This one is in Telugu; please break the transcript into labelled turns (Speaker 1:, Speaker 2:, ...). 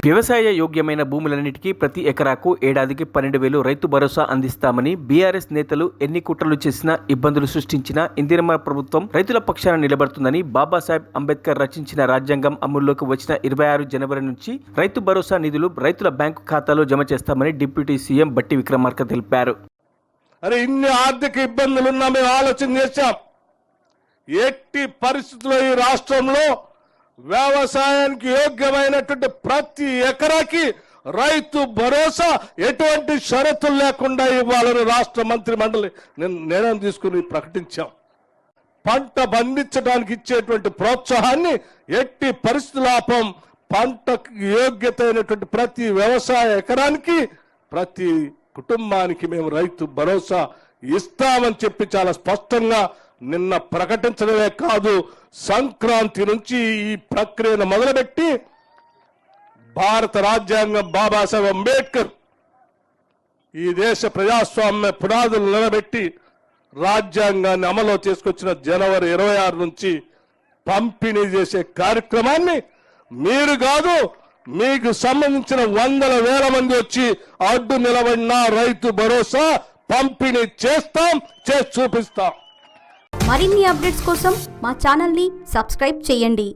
Speaker 1: వ్యవసాయ యోగ్యమైన భూములన్నిటికీ ప్రతి ఎకరాకు ఏడాదికి 12,000 రైతు భరోసా అందిస్తామని బీఆర్ఎస్ నేతలు ఎన్ని కుట్రలు చేసినా ఇబ్బందులు సృష్టించినా ఇందిరమ్మ ప్రభుత్వం రైతుల పక్షాన నిలబడుతుందని బాబాసాహెబ్ అంబేద్కర్ రచించిన రాజ్యాంగం అమల్లోకి వచ్చిన 26 జనవరి నుంచి రైతు భరోసా నిధులు రైతుల బ్యాంకు ఖాతాలో జమ చేస్తామని డిప్యూటీ సీఎం బట్టి విక్రమార్క తెలిపారు.
Speaker 2: అరే ఇన్ని ఆర్థిక ఇబ్బందులున్నా మేము ఆలోచన చేశాం. ఎట్టి పరిస్థితుల్లో ఈ రాష్ట్రంలో వ్యవసాయానికి యోగ్యమైనటువంటి ప్రతి ఎకరాకి రైతు భరోసా ఎటువంటి షరతులు లేకుండా ఇవ్వాలని రాష్ట్ర మంత్రి మండలి నిర్ణయం తీసుకుని ప్రకటించాం. పంట పండించడానికి ఇచ్చేటువంటి ప్రోత్సాహాన్ని ఎట్టి పరిస్థితుల ఆపం. పంటకు యోగ్యత అయినటువంటి ప్రతి వ్యవసాయ ఎకరానికి ప్రతి కుటుంబానికి మేము రైతు భరోసా ఇస్తామని చెప్పి చాలా స్పష్టంగా నిన్న ప్రకటించడమే కాదు, సంక్రాంతి నుంచి ఈ ప్రక్రియను మొదలుపెట్టి భారత రాజ్యాంగం బాబాసాహెబ్ అంబేద్కర్ ఈ దేశ ప్రజాస్వామ్య పునాదులు నిలబెట్టి రాజ్యాంగాన్ని అమలు చేసుకొచ్చిన జనవరి 26 నుంచి పంపిణీ చేసే కార్యక్రమాన్ని మీరు కాదు, మీకు సంబంధించిన వందల వేల మంది వచ్చి అడ్డు నిలబడిన రైతు భరోసా పంపిణీ చేస్తాం, చేసి చూపిస్తాం.
Speaker 3: మరిన్ని అప్డేట్స్ కోసం మా ఛానల్ని సబ్స్క్రైబ్ చేయండి.